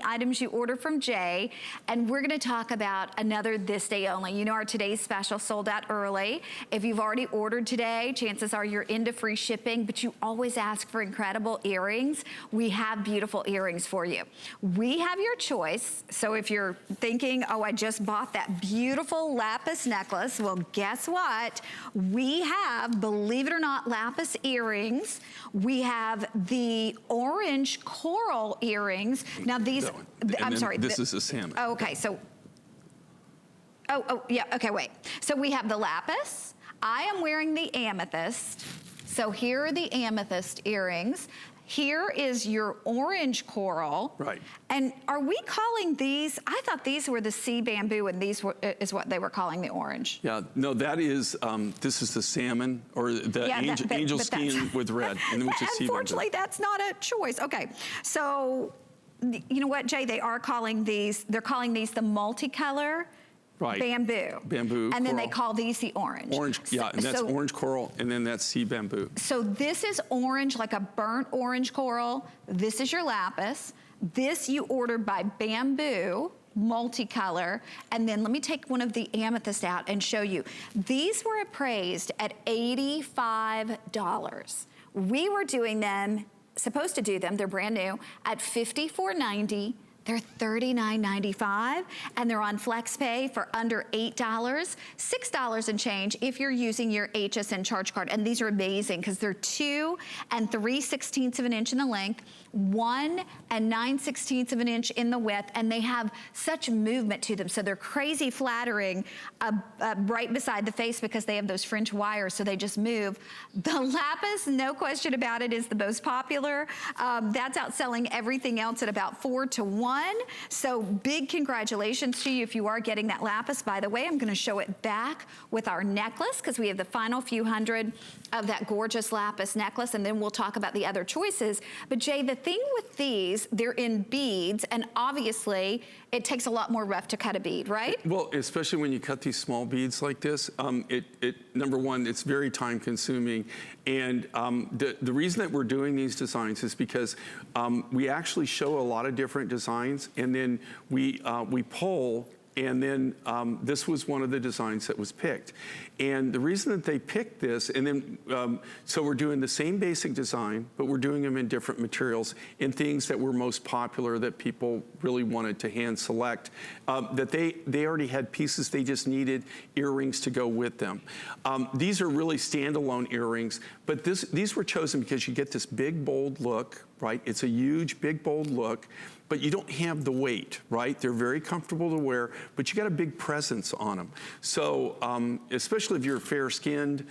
items you order from Jay, and we're going to talk about another this day only. You know, our today's special sold out early. If you've already ordered today, chances are you're into free shipping, but you always ask for incredible earrings. We have beautiful earrings for you. We have your choice. So if you're thinking, oh, I just bought that beautiful lapis necklace, well, guess what? We have, believe it or not, lapis earrings. We have the orange coral earrings. Now these, I'm sorry. This is a salmon. Oh, okay, so, yeah, okay, wait. So we have the lapis. I am wearing the amethyst. So here are the amethyst earrings. Here is your orange coral. Right. And are we calling these, I thought these were the sea bamboo and these were, is what they were calling the orange. Yeah, no, that is, this is the salmon or the angel skin with red, and which is sea bamboo. Unfortunately, that's not a choice. Okay, so you know what, Jay, they are calling these, they're calling these the multicolor bamboo. Bamboo, and then coral. they call these the orange. Orange, yeah, and that's orange coral, and then that's sea bamboo. So this is orange, like a burnt orange coral. This is your lapis. This you ordered by Bamboo, multicolor. And then let me take one of the amethyst out and show you. These were appraised at $85. We were doing them, supposed to do them, they're brand new, at $54.90. They're $39.95, and they're on FlexPay for under $8, $6 and change if you're using your HSN charge card. And these are amazing because they're 2 3/16 of an inch in the length, 1 9/16 of an inch in the width, and they have such movement to them. So they're crazy flattering right beside the face because they have those French wires, so they just move. The lapis, no question about it, is the most popular. That's outselling everything else at about 4 to 1. So big congratulations to you if you are getting that lapis. By the way, I'm going to show it back with our necklace because we have the final few hundred of that gorgeous lapis necklace, and then we'll talk about the other choices. But Jay, the thing with these, they're in beads, and obviously it takes a lot more rough to cut a bead, right? Well, especially when you cut these small beads like this, number one, it's very time consuming. And the reason that we're doing these designs is because we actually show a lot of different designs, and then we poll. And then this was one of the designs that was picked. And the reason that they picked this, and then, so we're doing the same basic design, but we're doing them in different materials, in things that were most popular that people really wanted to hand select, that they already had pieces, they just needed earrings to go with them. These are really standalone earrings, but these were chosen because you get this big, bold look, right? It's a huge, big, bold look, but you don't have the weight, right? They're very comfortable to wear, but you got a big presence on them. So, especially if you're fair-skinned,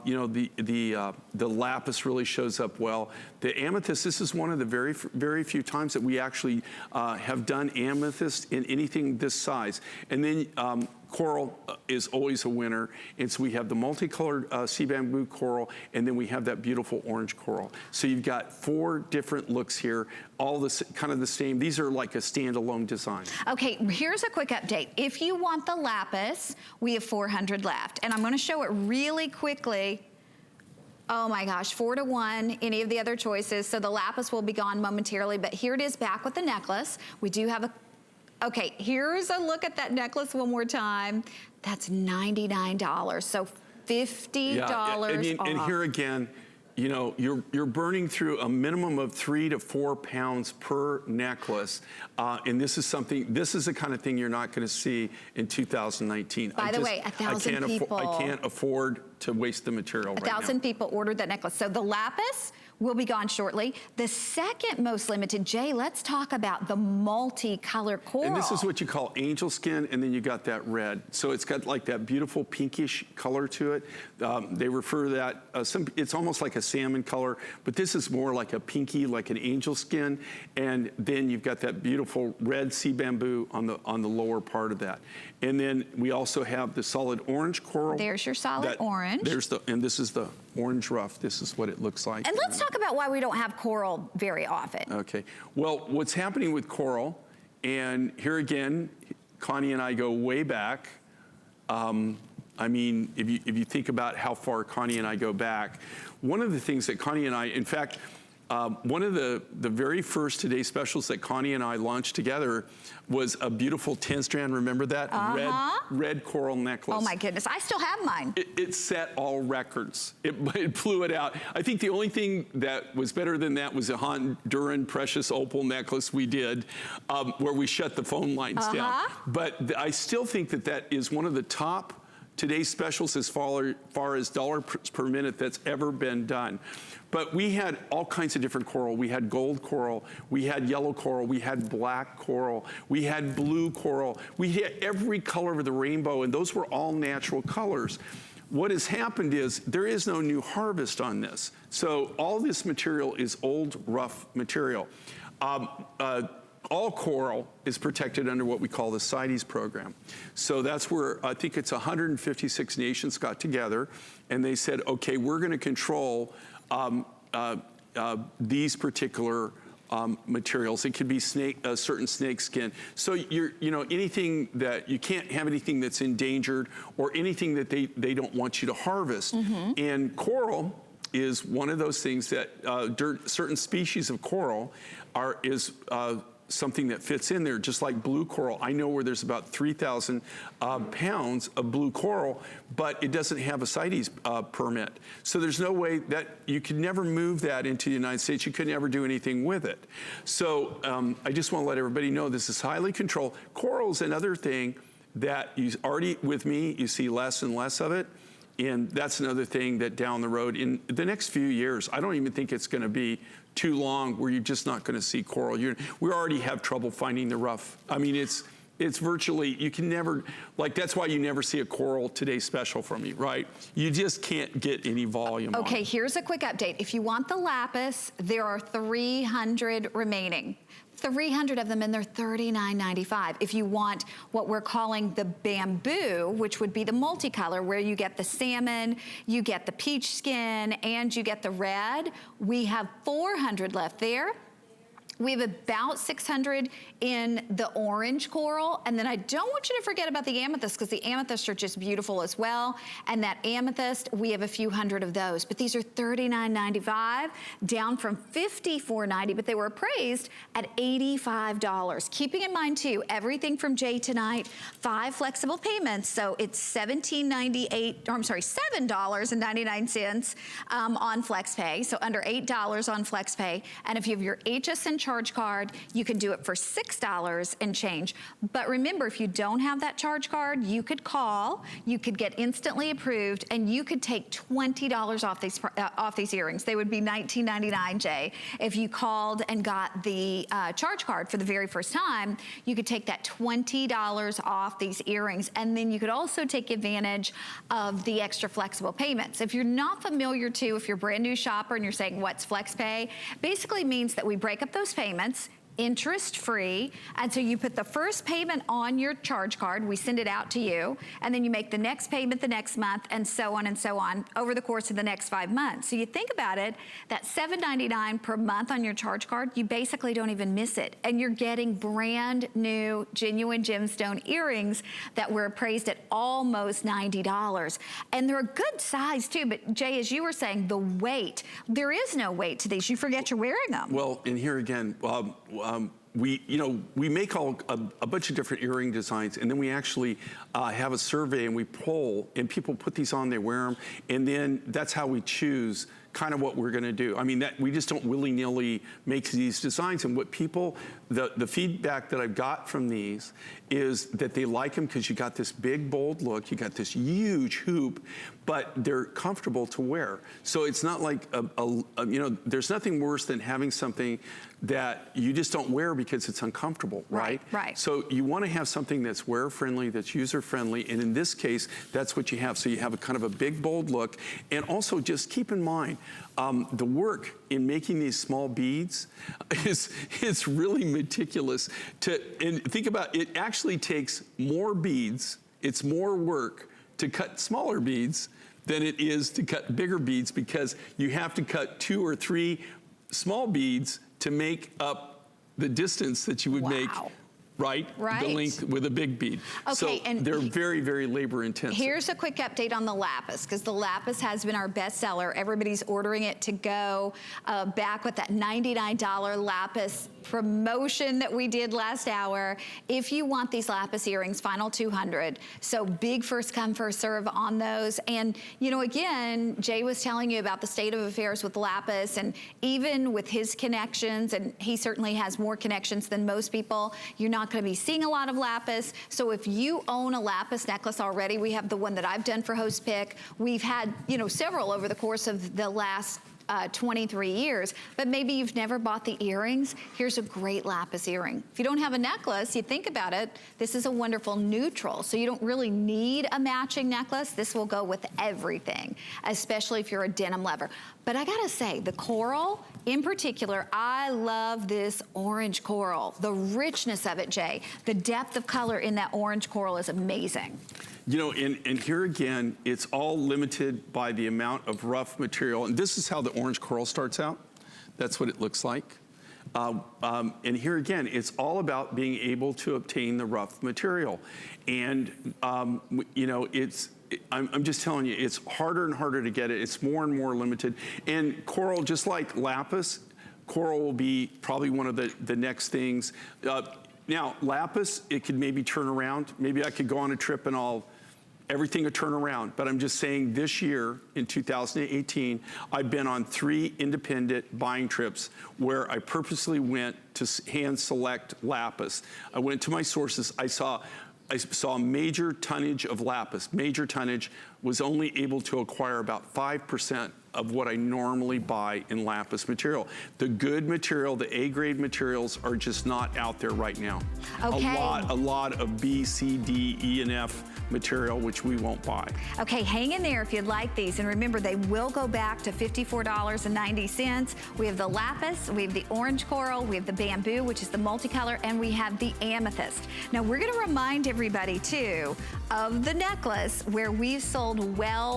you know, the lapis really shows up well. The amethyst, this is one of the very few times that we actually have done amethyst in anything this size. And then coral is always a winner, and so we have the multicolored sea bamboo coral, and then we have that beautiful orange coral. So you've got 4 different looks here, all this kind of the same. These are like a standalone design. Okay, here's a quick update. If you want the lapis, we have 400 left, and I'm going to show it really quickly. Oh my gosh, 4 to 1, any of the other choices. So the lapis will be gone momentarily, but here it is back with the necklace. We do have a okay, here's a look at that necklace one more time. That's $99, so $50 off. And here again, you know, you're burning through a minimum of 3 to 4 pounds per necklace, and this is the kind of thing you're not going to see in 2019. By the way, 1,000 people. I can't afford to waste the material right now. 1,000 people ordered that necklace. So the lapis will be gone shortly. The second most limited, Jay, let's talk about the multi-color coral. And this is what you call angel skin, and then you got that red. So it's got like that beautiful pinkish color to it. They refer to that, it's almost like a salmon color, but this is more like a pinky, like an angel skin. And then you've got that beautiful red sea bamboo on the lower part of that. And then we also have the solid orange coral. There's your solid orange. And this is the orange rough. This is what it looks like. And let's talk about why we don't have coral very often. Okay. Well, what's happening with coral, and here again, Connie and I go way back. I mean, if you think about how far Connie and I go back, one of the things that Connie and I, in fact, One of the very first Today Specials that Connie and I launched together was a beautiful 10-strand, remember that? Red coral necklace. Oh my goodness, I still have mine. It set all records. It blew it out. I think the only thing that was better than that was a Honduran precious opal necklace we did, where we shut the phone lines down. But I still think that that is one of the top Today's Specials as far as dollars per minute that's ever been done. But we had all kinds of different coral. We had gold coral, we had yellow coral, we had black coral, we had blue coral. We had every color of the rainbow, and those were all natural colors. What has happened is there is no new harvest on this. So all this material is old, rough material. All coral is protected under what we call the CITES program. So that's where I think it's 156 nations got together and they said, okay, we're gonna control these particular materials. It could be certain snake skin. So you know, anything that, you can't have anything that's endangered or anything that they don't want you to harvest. And coral is one of those things that certain species of coral is something that fits in there, just like blue coral. I know where there's about 3,000 pounds of blue coral, but it doesn't have a CITES permit. So there's no way that you could never move that into the United States. You could never do anything with it. So I just want to let everybody know this is highly controlled. Coral is another thing that you already, with me, you see less and less of it. And that's another thing that down the road, in the next few years, I don't even think it's going to be too long where you're just not going to see coral. We already have trouble finding the rough. I mean, it's virtually, you can never, like, that's why you never see a Coral Today Special from me, right? You just can't get any volume on Okay, it. here's a quick update. If you want the lapis, there are 300 remaining. 300 of them, and they're $39.95. If you want what we're calling the bamboo, which would be the multicolor, where you get the salmon, you get the peach skin, and you get the red, we have 400 left there. We have about 600 in the orange coral. And then I don't want you to forget about the amethyst, because the amethysts are just beautiful as well. And that amethyst, we have a few hundred of those. But these are $39.95, down from $54.90, but they were appraised at $85. Keeping in mind too, everything from Jay Tonight, 5 flexible payments. So it's $17.98, or I'm sorry, $7.99 on FlexPay. So under $8 on FlexPay. And if you have your HSN charge card, you can do it for $6 and change. But remember, if you don't have that charge card, you could call, you could get instantly approved, and you could take $20 off these earrings. They would be $19.99, Jay. If you called and got the charge card for the very first time, you could take that $20 off these earrings, and then you could also take advantage of the extra flexible payments. If you're not familiar too, if you're a brand new shopper and you're saying, what's FlexPay? Basically means that we break up those payments, interest-free, and so you put the first payment on your charge card, we send it out to you, and then you make the next payment the next month, and so on over the course of the next 5 months. So you think about it, that $7.99 per month on your charge card, you basically don't even miss it, and you're getting brand new genuine gemstone earrings that were appraised at almost $90. And they're a good size too, but Jay, as you were saying, the weight, there is no weight to these. You forget you're wearing them. Well, and here again, we make a bunch of different earring designs, and then we actually have a survey and we poll, and people put these on, they wear them, and then that's how we choose kind of what we're going to do. I mean, that we just don't willy-nilly make these designs. And what people, the feedback that I've got from these is that they like them because you got this big, bold look, you got this huge hoop, but they're comfortable to wear. So it's not like, there's nothing worse than having something that you just don't wear because it's uncomfortable, right? Right. So you want to have something that's wear-friendly, that's user-friendly, and in this case, that's what you have. So you have a kind of a big, bold look, and also just keep in mind, the work in making these small beads is really meticulous. And think about it, actually takes more beads, it's more work to cut smaller beads than it is to cut bigger beads, because you have to cut 2 or 3 small beads to make up the distance that you would make right? Right. The length with a big bead. Okay, so and they're very, very labor intensive. Here's a quick update on the lapis, because the lapis has been our best seller. Everybody's ordering it to go back with that $99 lapis promotion that we did last hour. If you want these lapis earrings, final 200. So big first come, first serve on those. And, you know, again, Jay was telling you about the state of affairs with lapis, and even with his connections, and he certainly has more connections than most people, you're not going to be seeing a lot of lapis. So if you own a lapis necklace already, we have the one that I've done for Host Pick. We've had, you know, several over the course of the last 23 years, but maybe you've never bought the earrings. Here's a great lapis earring. If you don't have a necklace, you think about it, this is a wonderful neutral, so you don't really need a matching necklace. This will go with everything, especially if you're a denim lover. But I gotta say, the coral in particular, I love this orange coral. The richness of it, Jay, the depth of color in that orange coral is amazing. You know, and here again, it's all limited by the amount of rough material. And this is how the orange coral starts out. That's what it looks like. And here again, it's all about being able to obtain the rough material. And, you know, I'm just telling you, it's harder and harder to get it. It's more and more limited. And coral, just like lapis, coral will be probably one of the next things. Now, lapis, it could maybe turn around. Maybe I could go on a trip and everything would turn around. But I'm just saying this year, in 2018, I've been on 3 independent buying trips where I purposely went to hand select lapis. I went to my sources. I saw major tonnage of lapis. Major tonnage, was only able to acquire about 5% of what I normally buy in lapis material. The good material, the A-grade materials are just not out there right now. Okay. A lot of B, C, D, E, and F material, which we won't buy. Okay, hang in there if you'd like these. And remember, they will go back to $54.90. We have the lapis, we have the orange coral, we have the bamboo, which is the multicolor, and we have the amethyst. Now, we're gonna remind everybody, too, of the necklace where we've sold well